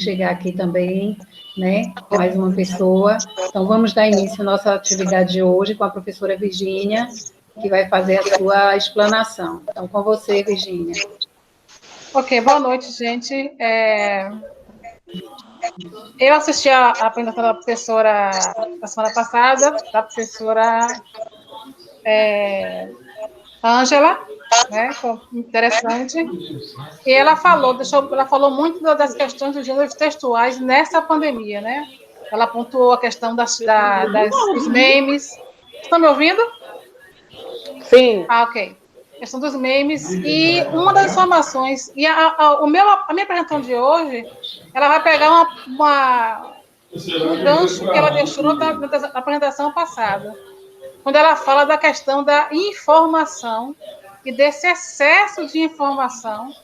chegar aqui também, né? Mais uma pessoa. Então, vamos dar início à nossa atividade de hoje com a professora Virgínia, que vai fazer a sua explanação. Então, com você, Virgínia. Ok, boa noite, gente. Eu assisti a apresentação da professora da semana passada, da professora Ângela, né? Foi interessante. E ela falou muito das questões dos gêneros textuais nessa pandemia, né? Ela pontuou a questão dos memes. Estão me ouvindo? Sim. Ah, ok. Questão dos memes. E uma das informações, e a minha apresentação de hoje, ela vai pegar um gancho que ela deixou na apresentação passada, quando ela fala da questão da informação e desse excesso de informação,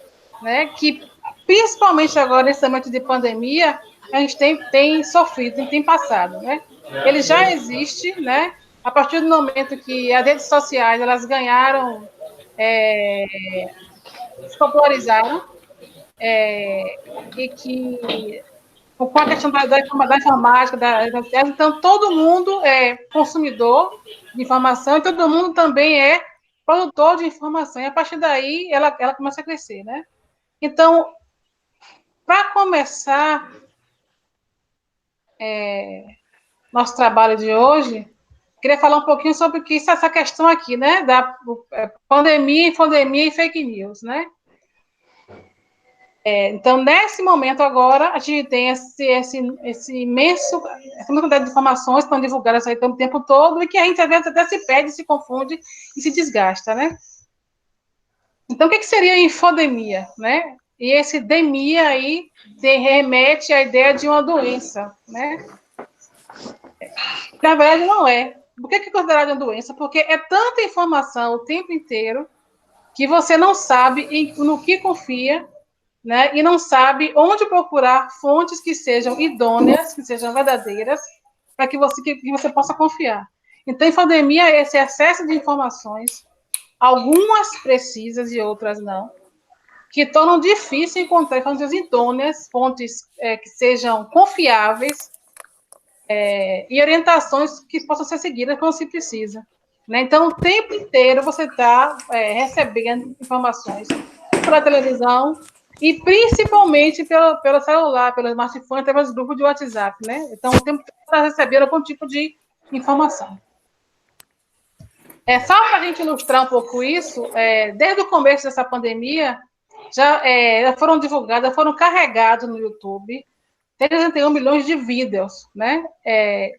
né, que principalmente agora, nesse momento de pandemia, a gente tem sofrido, tem passado, né? Ele já existe, né? A partir do momento que as redes sociais elas ganharam, se popularizaram, e que com a questão da informática, então todo mundo é consumidor de informação e todo mundo também é produtor de informação. E a partir daí ela começa a crescer, né? Então, para começar nosso trabalho de hoje, queria falar um pouquinho sobre essa questão aqui, né? Da pandemia, infodemia e fake news, né? Então, nesse momento agora, a gente tem essa imensa quantidade de informações que estão divulgadas aí o tempo todo e que a gente às vezes até se perde, se confunde e se desgasta, né? Então, o que seria infodemia, né? E esse demia aí remete à ideia de uma doença, né? Na verdade, não é. Por que é considerado uma doença? Porque é tanta informação o tempo inteiro que você não sabe no que confia, né? E não sabe onde procurar fontes que sejam idôneas, que sejam verdadeiras, para que você possa confiar. Então, infodemia é esse excesso de informações, algumas precisas e outras não, que tornam difícil encontrar fontes idôneas, fontes que sejam confiáveis, e orientações que possam ser seguidas quando se precisa. Né? Então, o tempo inteiro você está recebendo informações pela televisão e principalmente pelo celular, pelo smartphone, através do grupo de WhatsApp. Né? Então, o tempo inteiro está recebendo algum tipo de informação. Só para a gente ilustrar um pouco isso, desde o começo dessa pandemia, já foram divulgados, foram carregados no YouTube 31 milhões de vídeos, né?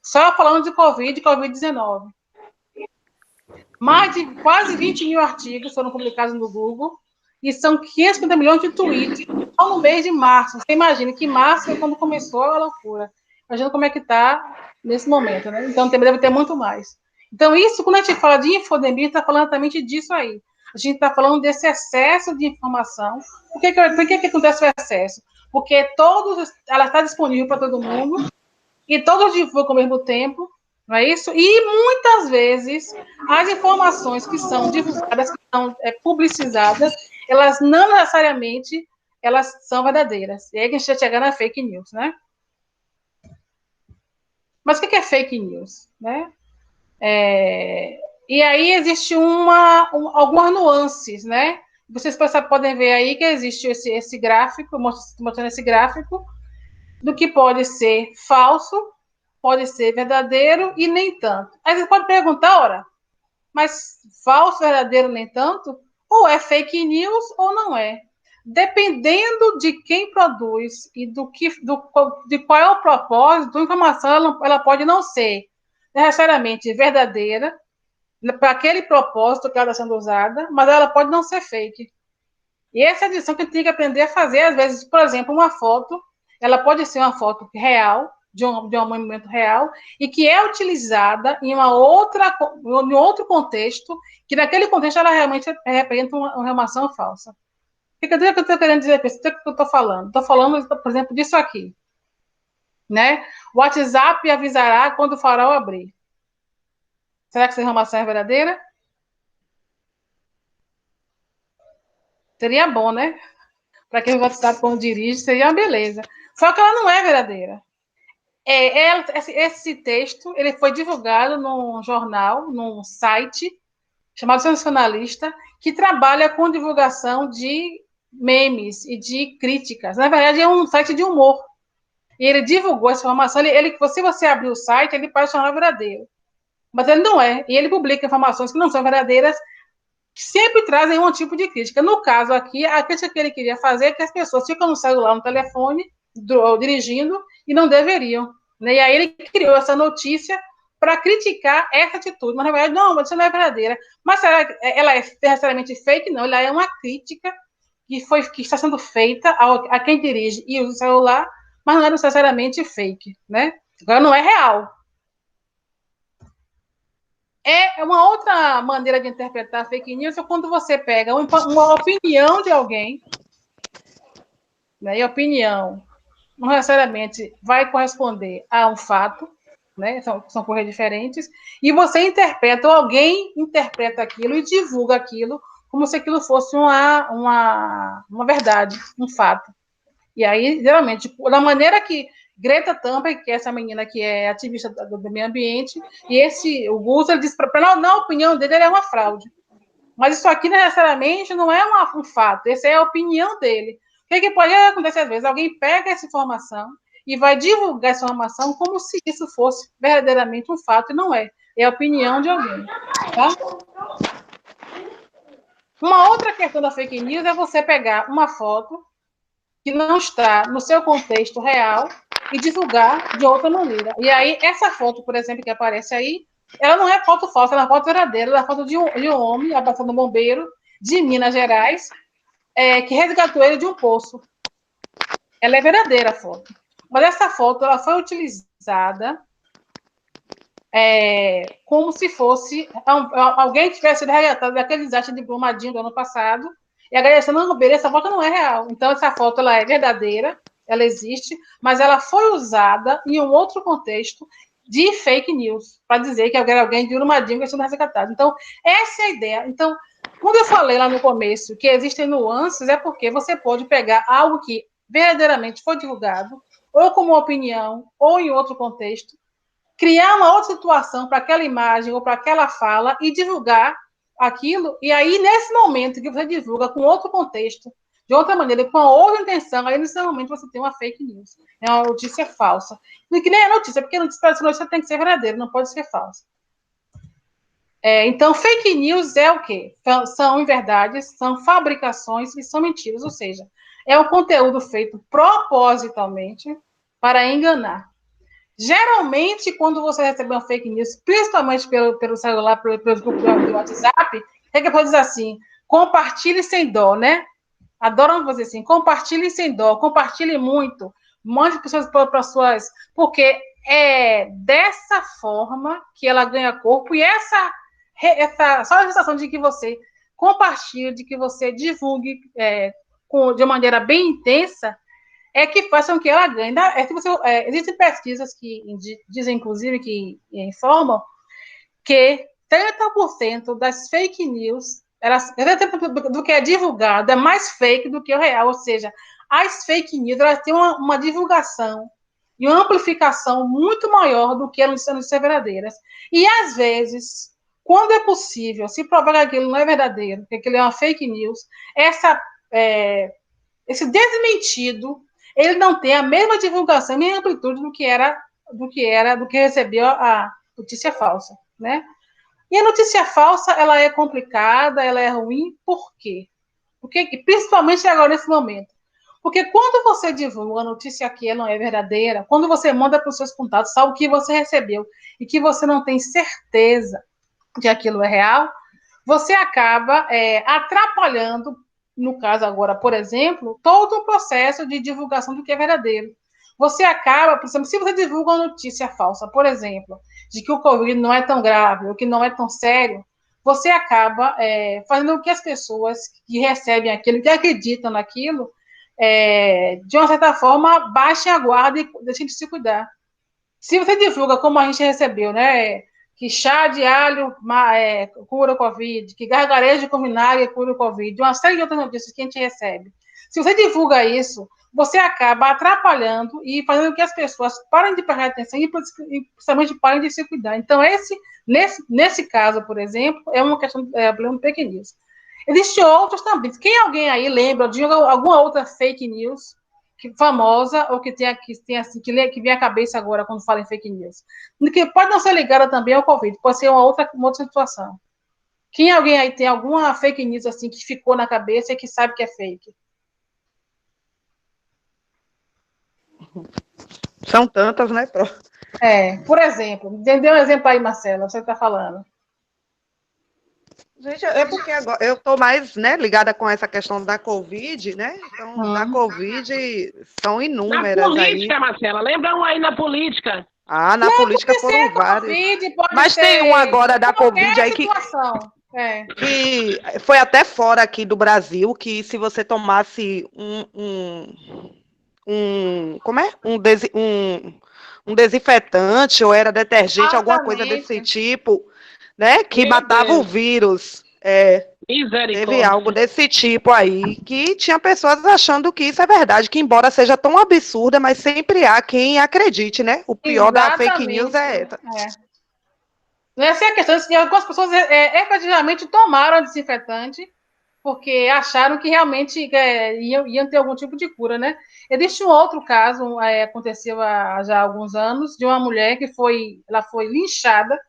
Só falando de Covid-19. Mais de quase 20 mil artigos foram publicados no Google e são 550 milhões de tweets só no mês de março. Você imagina que março é quando começou a loucura. Imagina como é que está nesse momento, né? Então, deve ter muito mais. Então, isso, quando a gente fala de infodemia, está falando exatamente disso aí. A gente está falando desse excesso de informação. Por que acontece o excesso? Porque ela está disponível para todo mundo e todos divulgam ao mesmo tempo, não é isso? E muitas vezes as informações que são divulgadas, que são publicizadas, elas não necessariamente elas são verdadeiras. E aí que a gente vai chegar na fake news, né? Mas o que é fake news, né? E aí existe algumas nuances, né? Vocês podem ver aí que existe esse gráfico, mostrando esse gráfico, do que pode ser falso, pode ser verdadeiro e nem tanto. Aí você pode perguntar, ora, mas falso, verdadeiro, nem tanto? Ou é fake news ou não é? Dependendo de quem produz e de qual é o propósito, a informação ela pode não ser necessariamente verdadeira para aquele propósito que ela está sendo usada, mas ela pode não ser fake. E essa é a lição que a gente tem que aprender a fazer, às vezes, por exemplo, uma foto, ela pode ser uma foto real, de um movimento real, e que é utilizada em outro contexto, que naquele contexto ela realmente representa uma informação falsa. O que eu estou querendo dizer com isso? O que eu estou falando? Estou falando, por exemplo, disso aqui. Né? O WhatsApp avisará quando o farol abrir. Será que essa informação é verdadeira? Seria bom, né? Para quem o WhatsApp quando dirige, seria uma beleza. Só que ela não é verdadeira. Esse texto ele foi divulgado num jornal, num site chamado Sensacionalista, que trabalha com divulgação de memes e de críticas. Na verdade, é um site de humor. E ele divulgou essa informação. Se você abrir o site, ele pode chamar verdadeiro. Mas ele não é. E ele publica informações que não são verdadeiras, que sempre trazem um tipo de crítica. No caso aqui, a crítica que ele queria fazer é que as pessoas ficam no celular, no telefone, dirigindo, e não deveriam. Né? E aí ele criou essa notícia para criticar essa atitude. Mas, na verdade, não, isso não é verdadeira. Mas ela é necessariamente fake? Não, ela é uma crítica que está sendo feita a quem dirige e usa o celular, mas não é necessariamente fake. Né? Agora, não é real. É uma outra maneira de interpretar fake news é quando você pega uma opinião de alguém, né, e a opinião não necessariamente vai corresponder a um fato, né, são coisas diferentes, e você interpreta, ou alguém interpreta aquilo e divulga aquilo como se aquilo fosse uma verdade, um fato. E aí, geralmente, da maneira que Greta Thunberg, que é essa menina que é ativista do meio ambiente, e o Gus, ele diz, na opinião dele, ele é uma fraude. Mas isso aqui, necessariamente, não é um fato, essa é a opinião dele. O que pode acontecer às vezes? Alguém pega essa informação e vai divulgar essa informação como se isso fosse verdadeiramente um fato, e não é. É a opinião de alguém. Tá? Uma outra questão da fake news é você pegar uma foto que não está no seu contexto real e divulgar de outra maneira. E aí, essa foto, por exemplo, que aparece aí, ela não é foto falsa, ela é foto verdadeira, ela é foto de um homem abraçando um bombeiro de Minas Gerais, que resgatou ele de um poço. Ela é verdadeira, a foto. Mas essa foto ela foi utilizada como se fosse alguém que tivesse sido resgatado daquele desastre de Brumadinho do ano passado, e agradecendo, não, beleza, essa foto não é real. Então, essa foto ela é verdadeira, ela existe, mas ela foi usada em um outro contexto de fake news, para dizer que alguém de Brumadinho está sendo resgatado. Então, essa é a ideia. Então, quando eu falei lá no começo que existem nuances, é porque você pode pegar algo que verdadeiramente foi divulgado, ou como opinião, ou em outro contexto, criar uma outra situação para aquela imagem ou para aquela fala e divulgar aquilo, e aí, nesse momento que você divulga com outro contexto, de outra maneira, com outra intenção, aí, nesse momento, você tem uma fake news, é uma notícia falsa. E que nem é notícia, porque a notícia tem que ser verdadeira, não pode ser falsa. Então, fake news é o quê? São inverdades, são fabricações e são mentiras, ou seja, é o conteúdo feito propositalmente para enganar. Geralmente, quando você recebe uma fake news, principalmente pelo celular, pelos grupos do WhatsApp, é que pode dizer assim, compartilhe sem dó, né? Adoram fazer assim, compartilhe sem dó, compartilhe muito, mande para suas... Porque é dessa forma que ela ganha corpo, e essa só a sensação de que você compartilhe, de que você divulgue de maneira bem intensa, que faz com que ela ganhe. Existem pesquisas que dizem, inclusive, que informam que 30% das fake news, 30% do que é divulgado é mais fake do que o real, ou seja, as fake news elas têm uma divulgação e uma amplificação muito maior do que as notícias verdadeiras. E, às vezes, quando é possível, se provar que aquilo não é verdadeiro, que aquilo é uma fake news, esse desmentido ele não tem a mesma divulgação, a mesma amplitude do que recebeu a notícia falsa, né? E a notícia falsa, ela é complicada, ela é ruim, por quê? Porque, principalmente agora nesse momento. Porque quando você divulga a notícia que ela não é verdadeira, quando você manda para os seus contatos algo que você recebeu e que você não tem certeza de aquilo é real, você acaba atrapalhando, no caso agora, por exemplo, todo o processo de divulgação do que é verdadeiro. Você acaba, por exemplo, se você divulga uma notícia falsa, por exemplo, de que o Covid não é tão grave ou que não é tão sério, você acaba fazendo com que as pessoas que recebem aquilo, que acreditam naquilo, de uma certa forma, baixem a guarda e deixem de se cuidar. Se você divulga como a gente recebeu, né, que chá de alho cura o Covid, que gargarejo com vinagre cura o Covid, uma série de outras notícias que a gente recebe. Se você divulga isso, você acaba atrapalhando e fazendo com que as pessoas parem de prestar atenção e principalmente parem de se cuidar. Então, nesse caso, por exemplo, é uma questão de problema do fake news. Existem outros também. Quem alguém aí lembra de alguma outra fake news famosa ou que vem à cabeça agora quando fala em fake news? Que pode não ser ligada também ao Covid, pode ser uma outra situação. Quem alguém aí tem alguma fake news assim que ficou na cabeça e que sabe que é fake? São tantas, né, Pro? Por exemplo, dê um exemplo aí, Marcela, você está falando. Gente, é porque agora eu estou mais, né, ligada com essa questão da Covid, né? Então, da Covid são inúmeras na política, aí. Marcela, lembra um aí na política? Na política foram vários. Mas tem um agora da Covid aí que foi até fora aqui do Brasil, que se você tomasse como é? Um desinfetante ou era detergente, alguma coisa desse tipo, né? Que matava o vírus. Teve algo desse tipo aí, que tinha pessoas achando que isso é verdade, que embora seja tão absurda, mas sempre há quem acredite, né? O pior da fake news é essa. Essa é a questão, que algumas pessoas efetivamente tomaram desinfetante porque acharam que realmente iam ter algum tipo de cura, né? Existe um outro caso, aconteceu há já alguns anos, de uma mulher que foi linchada,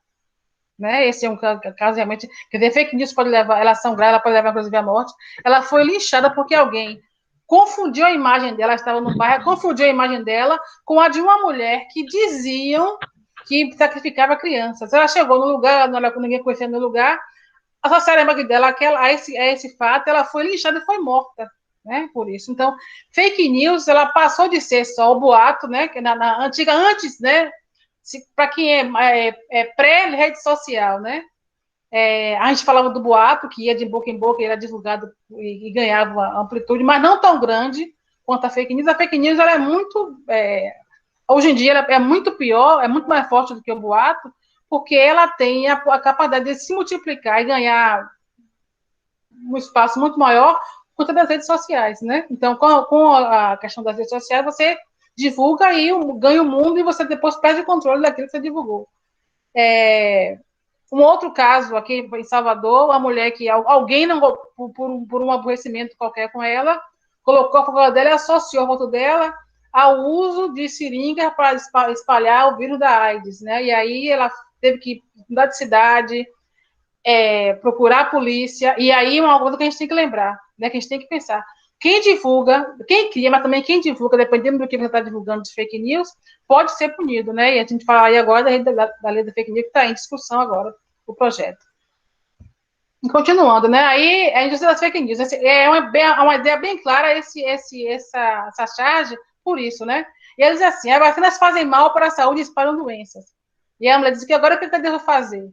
né? Esse é um caso realmente, quer dizer, fake news pode levar, ela sangrar, ela pode levar inclusive à morte. Ela foi linchada porque alguém confundiu a imagem dela, ela estava no bairro, confundiu a imagem dela com a de uma mulher que diziam que sacrificava crianças. Ela chegou no lugar, ninguém conhecia no lugar, associaram a imagem dela a esse fato, ela foi linchada e foi morta, né, por isso. Então, fake news, ela passou de ser só o boato, né, que na antiga, antes, né, para quem é pré-rede social, né, a gente falava do boato, que ia de boca em boca, era divulgado e ganhava amplitude, mas não tão grande quanto a fake news. A fake news, ela é muito, hoje em dia, ela é muito pior, é muito mais forte do que o boato, porque ela tem a capacidade de se multiplicar e ganhar um espaço muito maior por conta das redes sociais, né? Então, com a questão das redes sociais, você divulga e ganha o mundo e você depois perde o controle daquilo que você divulgou. Um outro caso aqui em Salvador, a mulher que alguém, não, por um aborrecimento qualquer com ela, colocou a favor dela e associou a foto dela ao uso de seringa para espalhar o vírus da AIDS, né? E aí ela teve que mudar de cidade, procurar a polícia, e aí uma coisa que a gente tem que lembrar, né? Que a gente tem que pensar. Quem divulga, quem cria, mas também quem divulga, dependendo do que você está divulgando de fake news, pode ser punido, né? E a gente fala aí agora da lei da fake news, que está em discussão agora, o projeto. E continuando, né? Aí a indústria das fake news. É uma ideia bem clara essa charge, por isso, né? E eles dizem assim, as vacinas fazem mal para a saúde e espalham doenças. E a mulher diz que agora o que eu devo fazer?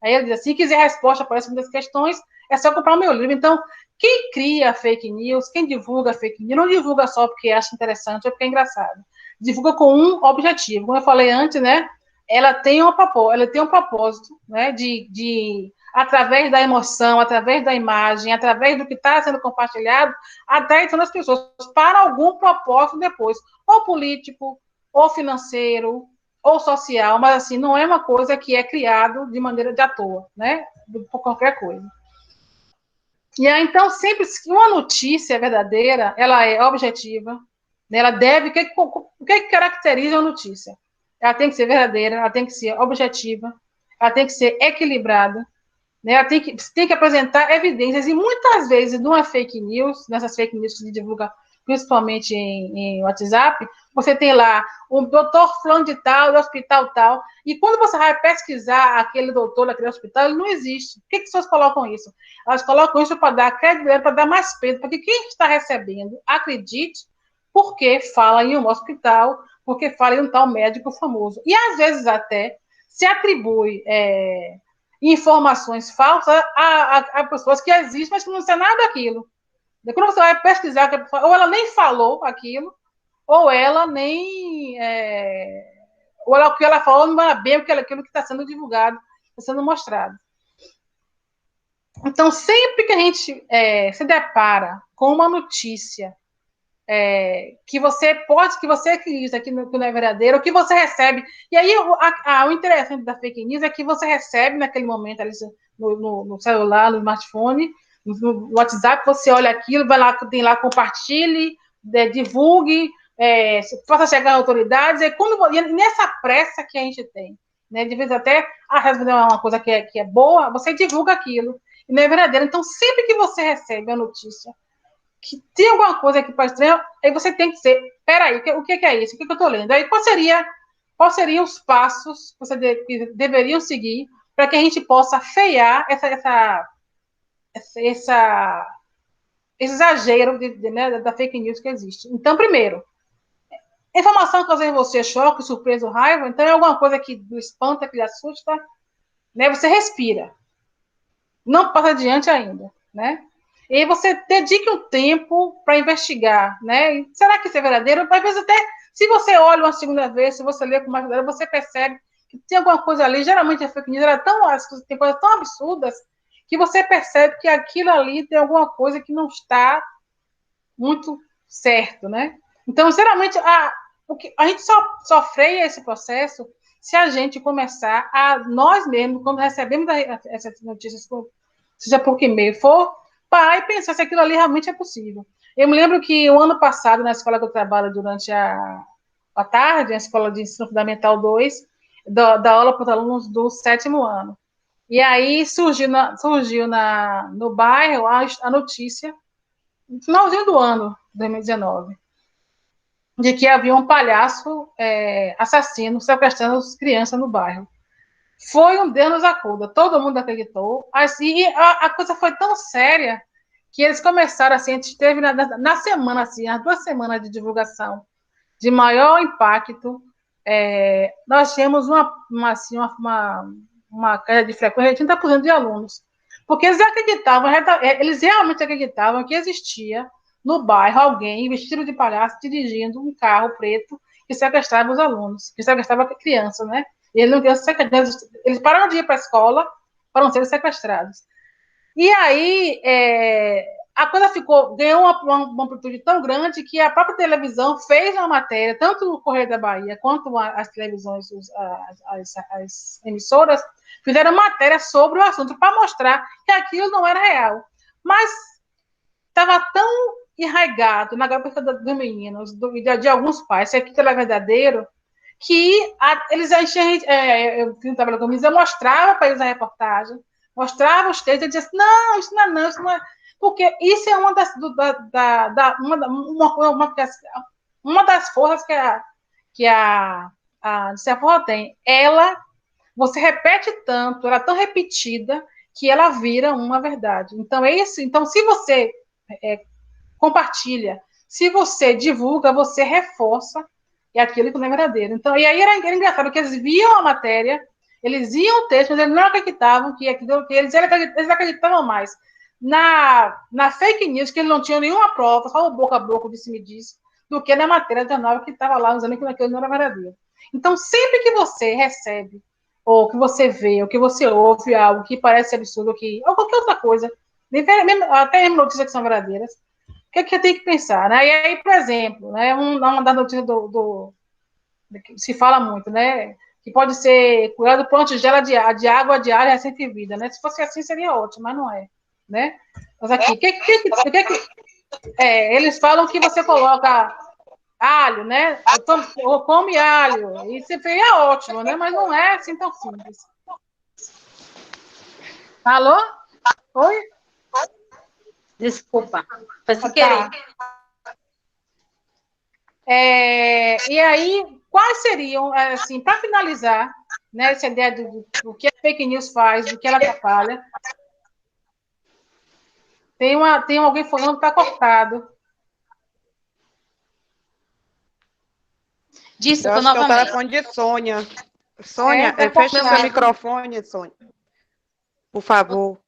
Aí ele diz assim, se quiser resposta para essas questões, é só comprar o meu livro. Então, quem cria fake news, quem divulga fake news, não divulga só porque acha interessante ou porque é engraçado. Divulga com um objetivo. Como eu falei antes, né? Ela tem um propósito, né? De através da emoção, através da imagem, através do que está sendo compartilhado, atrair as pessoas para algum propósito depois, ou político, ou financeiro, ou social, mas assim, não é uma coisa que é criado de maneira de à toa, né? Por qualquer coisa. E aí, então, sempre que uma notícia verdadeira, ela é objetiva, né? Ela deve, o que caracteriza uma notícia? Ela tem que ser verdadeira, ela tem que ser objetiva, ela tem que ser equilibrada, né? Ela tem que apresentar evidências, e muitas vezes, numa fake news, nessas fake news que se divulga principalmente em WhatsApp, você tem lá um doutor fulano de tal, do hospital tal, e quando você vai pesquisar aquele doutor daquele hospital, ele não existe. Por que as pessoas colocam isso? Elas colocam isso para dar credibilidade, para dar mais peso, para que quem está recebendo acredite, porque fala em um hospital, porque fala em um tal médico famoso. E, às vezes, até se atribui informações falsas a pessoas que existem, mas que não sabem nada daquilo. Quando você vai pesquisar, ou ela nem falou aquilo, ou ela nem. Ou ela, o que ela falou não é bem aquilo que está sendo divulgado, está sendo mostrado. Então, sempre que a gente se depara com uma notícia que você acredita que não é verdadeiro, o que você recebe. E aí, o interessante da fake news é que você recebe naquele momento ali, no celular, no smartphone, no WhatsApp, você olha aquilo, vai lá, tem lá, compartilhe, divulgue, faça chegar às autoridades, e nessa pressa que a gente tem, né, de vez até responder uma coisa que é boa, você divulga aquilo, e não é verdadeiro. Então, sempre que você recebe a notícia que tem alguma coisa aqui para estranho, aí você tem que dizer, peraí, o que é isso? O que eu estou lendo? Aí, quais seriam os passos que deveriam seguir para que a gente possa frear esse exagero né, da fake news que existe? Então, primeiro, informação que causa em você choque, surpresa ou raiva, então é alguma coisa que do espanta, que lhe assusta, né? Você respira. Não passa adiante ainda, né? E aí você dedique um tempo para investigar, né? E será que isso é verdadeiro? Às vezes até, se você olha uma segunda vez, se você lê com mais cuidado, você percebe que tem alguma coisa ali, geralmente a fake news tem coisas tão absurdas, que você percebe que aquilo ali tem alguma coisa que não está muito certo, né? Então, geralmente, a gente só freia esse processo se a gente começar nós mesmos, quando recebemos essas notícias, seja por que meio for, parar e pensar se aquilo ali realmente é possível. Eu me lembro que o ano passado, na escola que eu trabalho durante a tarde, a escola de ensino fundamental 2, da aula para os alunos do 7º ano. E aí surgiu no bairro a notícia, no finalzinho do ano, 2019, de que havia um palhaço assassino sequestrando as crianças no bairro. Foi um Deus nos acuda, todo mundo acreditou. Assim, a coisa foi tão séria que eles começaram assim, a gente teve na semana, assim, as 2 semanas de divulgação de maior impacto, nós tínhamos uma queda de frequência de 30% de alunos. Porque eles realmente acreditavam que existia no bairro alguém vestido de palhaço dirigindo um carro preto que sequestrava os alunos, que sequestrava a criança, né? Eles pararam de ir para a escola para não serem sequestrados. E aí, a coisa ganhou uma amplitude tão grande que a própria televisão fez uma matéria, tanto no Correio da Bahia quanto as televisões, as emissoras, fizeram matéria sobre o assunto para mostrar que aquilo não era real. Mas estava tão enraizado na cabeça dos meninos, de alguns pais, se aquilo era verdadeiro, que eles eu mostrava para eles a reportagem, mostrava os textos, e dizia assim, não, isso não é, porque isso é uma das forças que a Sephora tem. Você repete tanto, ela é tão repetida, que ela vira uma verdade. Então, então se você compartilha, se você divulga, você reforça aquilo que não é verdadeiro. Então, e aí era engraçado que eles viam a matéria, eles iam o texto, mas eles não acreditavam que eles acreditavam mais na fake news, que eles não tinham nenhuma prova, só o boca a boca, disse-me-disse, do que na matéria da nova que estava lá, usando que aquilo não era verdadeiro. Então, sempre que você recebe, ou que você vê, ou que você ouve algo que parece absurdo, ou qualquer outra coisa, até mesmo notícias que são verdadeiras, o que eu tenho que pensar, né? E aí, por exemplo, né, uma das notícias que se fala muito, né? Que pode ser curado por tigela de água diária recém-fervida, né? Se fosse assim, seria ótimo, mas não é, né? Mas aqui, eles falam que você coloca alho, né? Ou come alho, e seria ótimo, né? Mas não é assim tão simples. Alô? Oi? Desculpa, foi sem querer. E aí, quais seriam, assim, para finalizar, né, essa ideia do que a fake news faz, do que ela atrapalha? Tem alguém falando que está cortado. Desculpa, novamente. É o telefone de Sônia. Sônia, fecha seu microfone, Sônia. Por favor.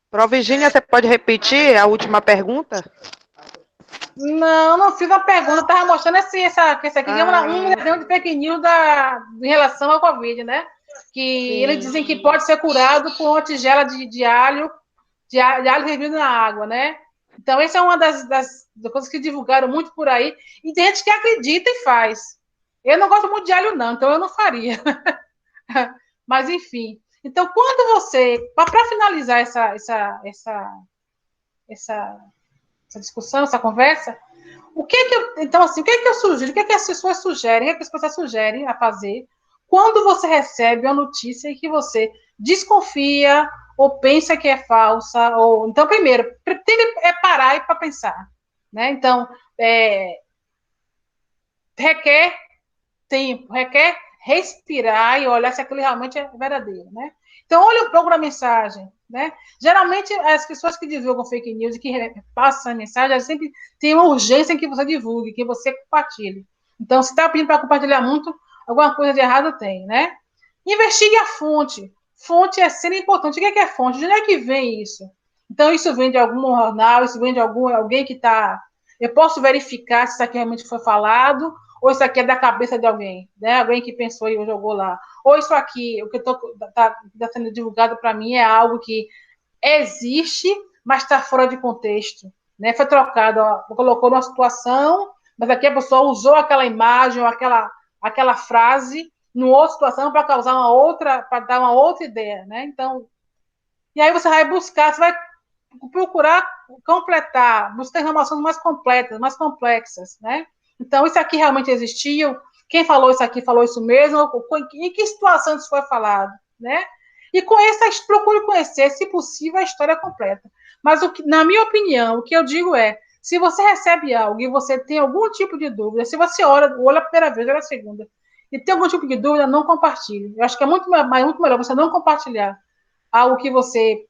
Pro Virgínia, você pode repetir a última pergunta? Não fiz a pergunta, estava mostrando que esse aqui é um desenho de fake news em relação ao Covid, né? Que eles dizem que pode ser curado com uma tigela de alho fervido na água, né? Então, essa é uma das coisas que divulgaram muito por aí, e tem gente que acredita e faz. Eu não gosto muito de alho, não, então eu não faria. Mas, enfim. Então, quando você... Para finalizar essa discussão, essa conversa, então, assim, o que é que eu sugiro? O que é que as pessoas sugerem? O que é que as pessoas sugerem a fazer quando você recebe uma notícia que você desconfia ou pensa que é falsa? Então, primeiro, tem que parar para pensar. Né? Então, requer tempo, requer respirar e olhar se aquilo realmente é verdadeiro. Né? Então, procura a mensagem. Né? Geralmente, as pessoas que divulgam fake news e que passam a mensagem, elas sempre têm uma urgência em que você divulgue, que você compartilhe. Então, se está pedindo para compartilhar muito, alguma coisa de errado tem, né? Investigue a fonte. Fonte é sempre importante. O que é fonte? De onde é que vem isso? Então, isso vem de algum jornal, isso vem de alguém que está... Eu posso verificar se isso aqui realmente foi falado, ou isso aqui é da cabeça de alguém, né? Alguém que pensou e jogou lá. Ou isso aqui, o que está sendo divulgado para mim é algo que existe, mas está fora de contexto. Né? Foi trocado, colocou numa situação, mas aqui a pessoa usou aquela imagem ou aquela frase numa outra situação para causar para dar uma outra ideia. Né? Então, e aí você vai buscar, você vai procurar completar, buscar informações mais completas, mais complexas. Né? Então, isso aqui realmente existiu? Quem falou isso aqui falou isso mesmo? Em que situação isso foi falado? Né? E procure conhecer, se possível, a história completa. Mas, na minha opinião, o que eu digo é, se você recebe algo e você tem algum tipo de dúvida, se você olha a primeira vez, olha a segunda, e tem algum tipo de dúvida, não compartilhe. Eu acho que é muito melhor você não compartilhar algo que você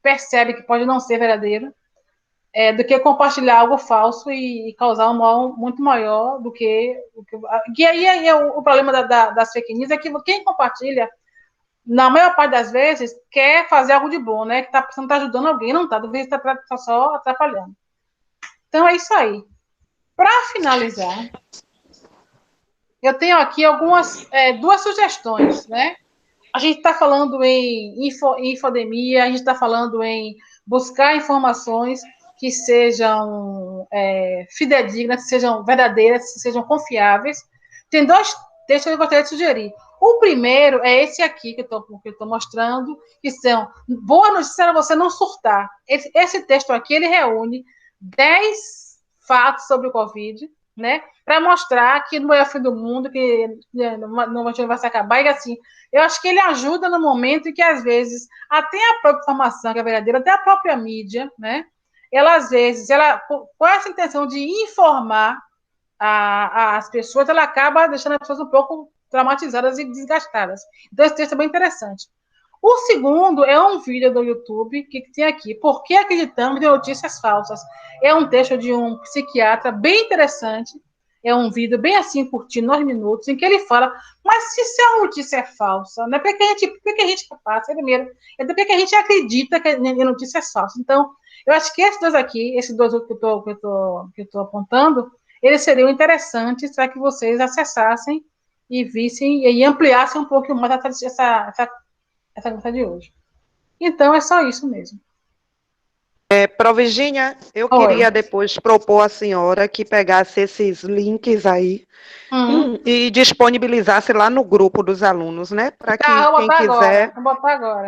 percebe que pode não ser verdadeiro, do que compartilhar algo falso e causar um mal muito maior do que... E aí o problema das fake news é que quem compartilha, na maior parte das vezes, quer fazer algo de bom, né? Que você não está ajudando alguém, não está, às vezes está só atrapalhando. Então, é isso aí. Para finalizar, eu tenho aqui duas sugestões, né? A gente está falando em infodemia, a gente está falando em buscar informações que sejam fidedignas, que sejam verdadeiras, que sejam confiáveis. Tem dois textos que eu gostaria de sugerir. O primeiro é esse aqui que eu estou mostrando, que são boa notícia para você não surtar. Esse texto aqui, ele reúne 10 fatos sobre o Covid, né, para mostrar que não é o fim do mundo, que não vai se acabar, e assim, eu acho que ele ajuda no momento em que, às vezes, até a própria informação que é verdadeira, até a própria mídia, né, ela, às vezes, com essa intenção de informar as pessoas, ela acaba deixando as pessoas um pouco traumatizadas e desgastadas. Então, esse texto é bem interessante. O segundo é um vídeo do YouTube que tem aqui, Por que acreditamos em notícias falsas? É um texto de um psiquiatra bem interessante, é um vídeo bem assim, curtinho, 9 minutos, em que ele fala, mas se a notícia é falsa, né? Por que a gente passa? Primeiro, por que a gente acredita que a notícia é falsa? Então, eu acho que esses dois aqui, esses dois que eu estou apontando, eles seriam interessantes para que vocês acessassem e vissem e ampliassem um pouco mais essa conversa de hoje. Então, é só isso mesmo. Pro Virgínia, eu queria depois propor à senhora que pegasse esses links aí e disponibilizasse lá no grupo dos alunos, né? Para que quem quiser... Vou botar agora.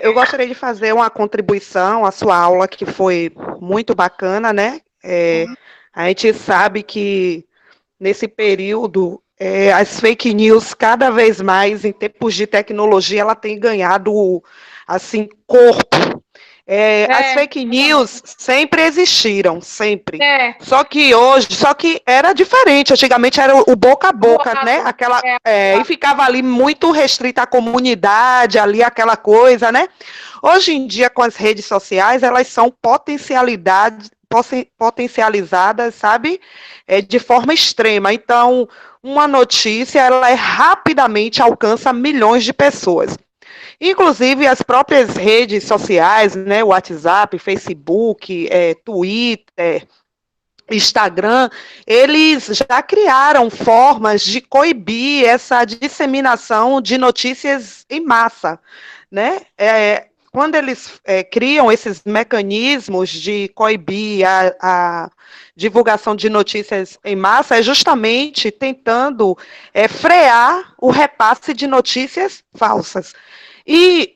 Eu gostaria de fazer uma contribuição à sua aula, que foi muito bacana, né? A gente sabe que, nesse período, as fake news, cada vez mais, em tempos de tecnologia, ela tem ganhado, assim, corpo. As fake news sempre existiram, sempre. Só que era diferente. Antigamente era o boca a boca, né? E ficava ali muito restrita à comunidade, ali aquela coisa, né? Hoje em dia, com as redes sociais, elas são potencializadas, sabe? De forma extrema. Então, uma notícia, ela rapidamente alcança milhões de pessoas. Inclusive, as próprias redes sociais, né, WhatsApp, Facebook, Twitter, Instagram, eles já criaram formas de coibir essa disseminação de notícias em massa, né? quando eles criam esses mecanismos de coibir a divulgação de notícias em massa, é justamente tentando frear o repasse de notícias falsas. E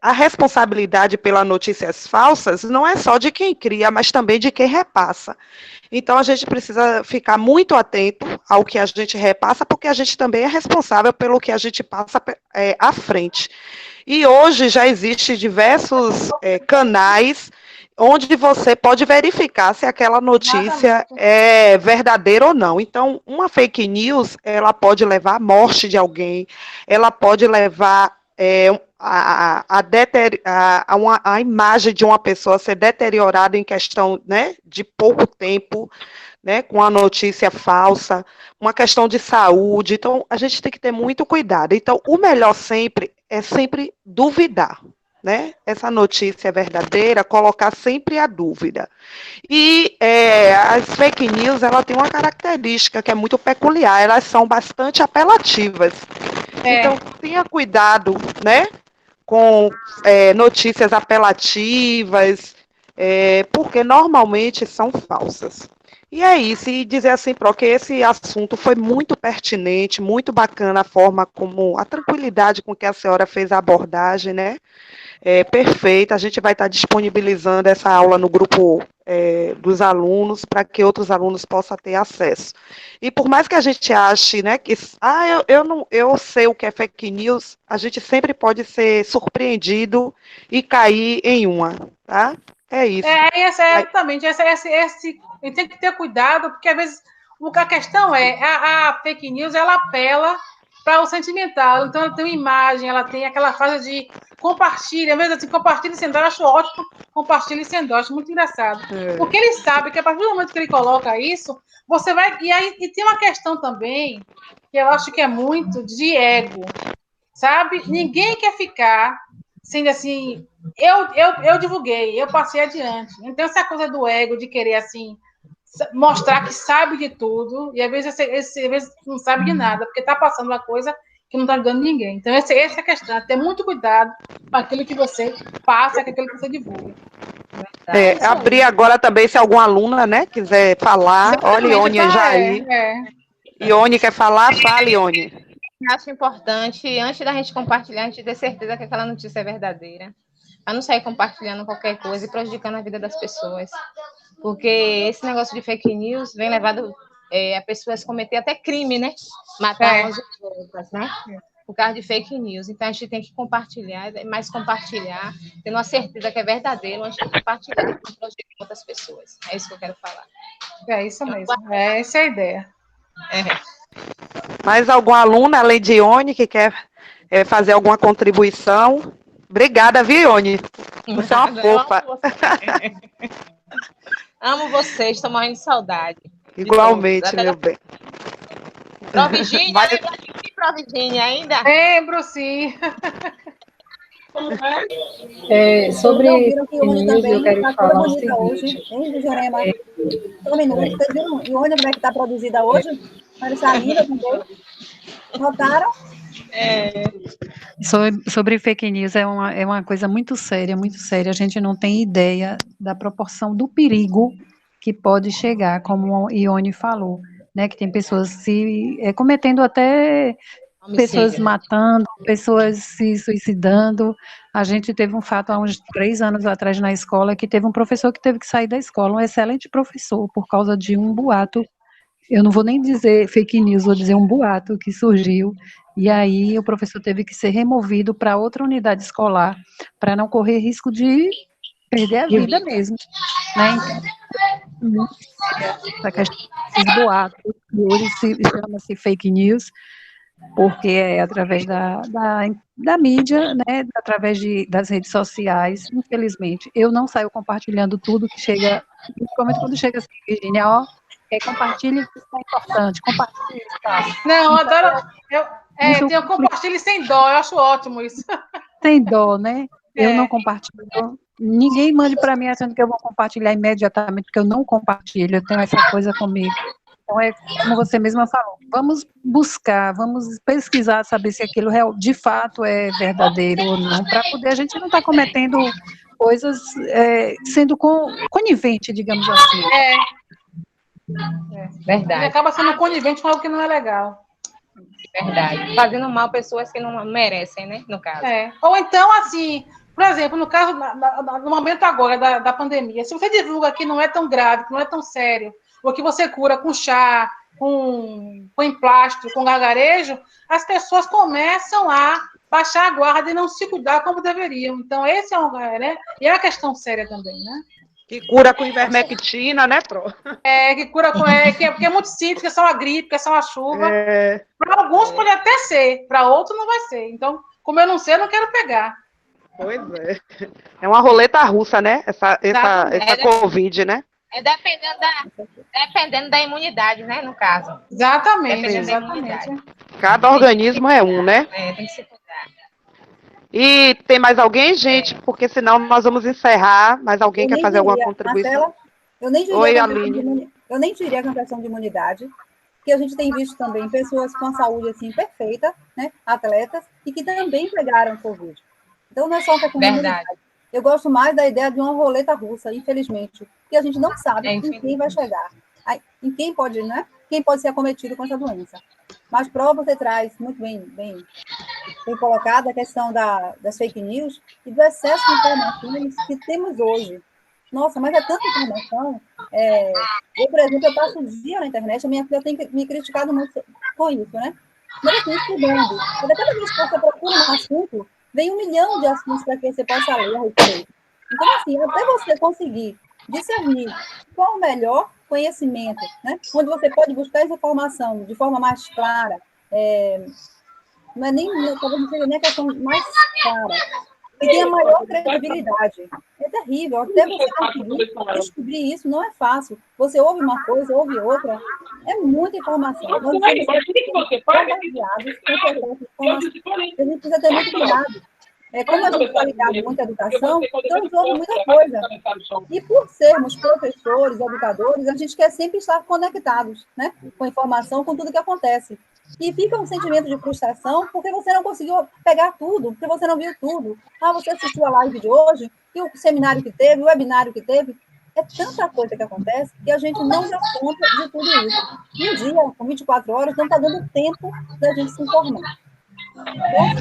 a responsabilidade pelas notícias falsas não é só de quem cria, mas também de quem repassa. Então, a gente precisa ficar muito atento ao que a gente repassa, porque a gente também é responsável pelo que a gente passa à frente. E hoje já existem diversos canais onde você pode verificar se aquela notícia é verdadeira ou não. Então, uma fake news, ela pode levar à morte de alguém, ela pode levar a imagem de uma pessoa ser deteriorada em questão, né, de pouco tempo, né, com a notícia falsa, uma questão de saúde. Então, a gente tem que ter muito cuidado. Então, o melhor sempre é sempre duvidar, né? Essa notícia é verdadeira, colocar sempre a dúvida. E as fake news, ela tem uma característica que é muito peculiar, elas são bastante apelativas. Então, tenha cuidado, né, com notícias apelativas, porque normalmente são falsas. E é isso, e dizer assim, que esse assunto foi muito pertinente, muito bacana a forma como, a tranquilidade com que a senhora fez a abordagem, né? Perfeita, a gente vai estar disponibilizando essa aula no grupo dos alunos, para que outros alunos possam ter acesso. E por mais que a gente ache, né, que eu sei o que é fake news, a gente sempre pode ser surpreendido e cair em uma, tá? É isso. Exatamente. A gente tem que ter cuidado, porque às vezes a questão a fake news, ela apela para o sentimental. Então, ela tem uma imagem, ela tem aquela frase de compartilha, mesmo assim, compartilhe sem dó, eu acho ótimo, compartilhe sem dó, acho muito engraçado. Porque ele sabe que a partir do momento que ele coloca isso, você vai... E tem uma questão também, que eu acho que é muito de ego, sabe? Ninguém quer ficar sendo assim... Eu divulguei, eu passei adiante. Então, essa coisa do ego, de querer, assim, mostrar que sabe de tudo, e às vezes não sabe de nada, porque está passando uma coisa que não está ajudando ninguém. Então, essa é a questão, ter muito cuidado com aquilo que você passa, com aquilo que você divulga. Abrir agora também, se alguma aluna, né, quiser falar. Olha, Ione já aí. Ione quer falar? Fala, Ione. Acho importante, antes da gente compartilhar, a gente ter certeza que aquela notícia é verdadeira. Para não sair compartilhando qualquer coisa e prejudicando a vida das pessoas. Porque esse negócio de fake news vem levado a pessoas cometer até crime, né? Matar umas outras, né? Por causa de fake news. Então, a gente tem que compartilhar, mais compartilhar, tendo a certeza que é verdadeiro, antes de compartilhar e projetar com outras pessoas. É isso que eu quero falar. É isso mesmo. Essa é a ideia. Mais alguma aluna, além de Ione, que quer fazer alguma contribuição? Obrigada, viu, Ione? Você é uma fofa. Amo vocês, estou morrendo de saudade. Igualmente, meu bem. Provirgínia, lembra de Provirgínia ainda? Lembro, sim. Sobre news, eu quero falar o seguinte. Hoje, hein, Jorema? Um minuto. Vocês viram, Ione, como é que está produzida hoje? Parece linda também. Notaram? Sobre fake news, é uma coisa muito séria, muito séria. A gente não tem ideia da proporção do perigo que pode chegar, como a Ione falou, né, que tem pessoas cometendo até pessoas matando, pessoas se suicidando. A gente teve um fato há uns 3 anos atrás na escola, que teve um professor que teve que sair da escola, um excelente professor, por causa de um boato. Eu não vou nem dizer fake news, vou dizer um boato que surgiu, e aí o professor teve que ser removido para outra unidade escolar, para não correr risco de perder a vida mesmo, né? Então, essa questão desses boatos, que hoje chama-se fake news, porque é através da mídia, né, através das redes sociais. Infelizmente, eu não saio compartilhando tudo que chega, principalmente quando chega assim, Virginia, compartilhe isso, é importante, compartilhe isso, tá? Não, adoro. Eu compartilho sem dó, eu acho ótimo isso. Sem dó, né? Eu não compartilho. Ninguém mande para mim achando que eu vou compartilhar imediatamente, porque eu não compartilho, eu tenho essa coisa comigo. Então, é como você mesma falou, vamos buscar, vamos pesquisar, saber se aquilo de fato é verdadeiro ou não, para poder a gente não estar cometendo coisas, sendo conivente, digamos assim. Ele Verdade, acaba sendo conivente com algo que não é legal. verdade. Fazendo mal pessoas que não merecem, né, no caso. Ou então, assim, por exemplo, no caso, no momento agora da pandemia, se você divulga que não é tão grave, que não é tão sério, ou que você cura com chá, com emplasto, com gargarejo, as pessoas começam a baixar a guarda e não se cuidar como deveriam. Então, esse é né? E é uma questão séria também, né? Que cura com ivermectina, né, Pro? Que cura com. Que é muito simples, que é só uma gripe, que é só uma chuva. Para alguns pode até ser, para outros não vai ser. Então, como eu não sei, eu não quero pegar. Pois é. É uma roleta russa, né? Essa Covid, né? Dependendo da imunidade, né, no caso. Exatamente. Cada organismo é um, né? Tem que se cuidar. E tem mais alguém, gente? Porque senão nós vamos encerrar. Mais alguém quer fazer alguma contribuição? Marcela, eu nem diria Oi, Aline. Eu nem diria que é uma questão de imunidade, porque a gente tem visto também pessoas com a saúde assim perfeita, né, atletas, e que também pegaram Covid. Então não é só uma questão de imunidade. Eu gosto mais da ideia de uma roleta russa, infelizmente, porque a gente não sabe em quem vai chegar, em quem pode, né? Quem pode ser acometido com essa doença. Mas prova você traz muito bem colocada a questão das fake news e do excesso de informações que temos hoje. Nossa, mas é tanta informação. Eu, por exemplo, eu passo o dia na internet, a minha filha tem me criticado muito com isso, né? Mas assim, estudando. Cada vez que você procura um assunto, vem 1 milhão de assuntos para que você possa ler a respeito. Então, assim, até você conseguir discernir qual o melhor conhecimento, né? Onde você pode buscar essa informação de forma mais clara, não é talvez não seja nem a questão mais clara, e tem a maior credibilidade. É terrível, até você conseguir descobrir isso não é fácil. Você ouve uma coisa, ouve outra, é muita informação. Nós somos bombardeados com certas informações. A gente precisa ter muito cuidado. Como a gente está ligado muito à educação, então a gente ouve muita coisa. E por sermos professores, educadores, a gente quer sempre estar conectados, né, com a informação, com tudo que acontece. E fica um sentimento de frustração porque você não conseguiu pegar tudo, porque você não viu tudo. Você assistiu a live de hoje, e o seminário que teve, o webinário que teve. É tanta coisa que acontece que a gente não dá conta de tudo isso. Um dia, com 24 horas, não está dando tempo da gente se informar.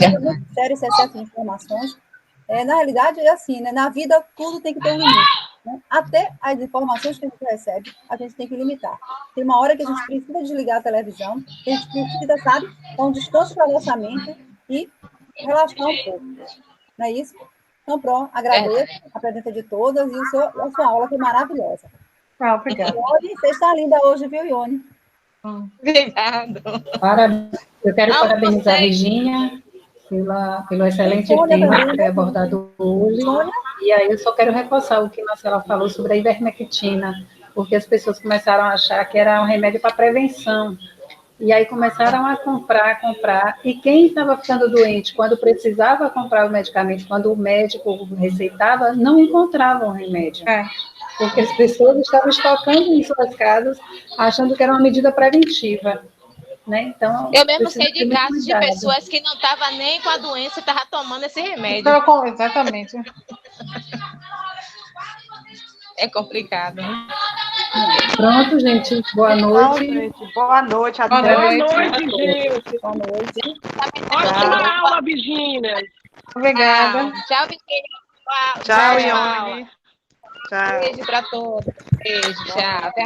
É muito sério esse excesso de informações. Na realidade, é assim, né? Na vida, tudo tem que ter um limite. Né? Até as informações que a gente recebe, a gente tem que limitar. Tem uma hora que a gente precisa desligar a televisão, a gente precisa, sabe, dar um descanso para a nossa mente e relaxar um pouco. Não é isso? Então, pronto, agradeço a presença de todas e a sua aula foi maravilhosa. Obrigada. Você está linda hoje, viu, Ione? Obrigado. Eu quero parabenizar a Virginia pelo excelente tema que foi abordado hoje. E aí eu só quero reforçar o que a Marcela falou sobre a ivermectina, porque as pessoas começaram a achar que era um remédio para prevenção. E aí começaram a comprar, e quem estava ficando doente, quando precisava comprar o medicamento, quando o médico receitava, não encontrava o remédio. Porque as pessoas estavam estocando em suas casas, achando que era uma medida preventiva. Né? Então, eu mesmo sei de casos de pessoas que não estavam nem com a doença e estavam tomando esse remédio. Exatamente. É complicado. Pronto, gente. Boa noite. Boa noite. Boa noite, gente. Boa noite. Ótima aula, Virginia. Obrigada. Tchau, Virginia. Tchau, Ione. Tchau. Beijo para todos. Beijo, tchau. Até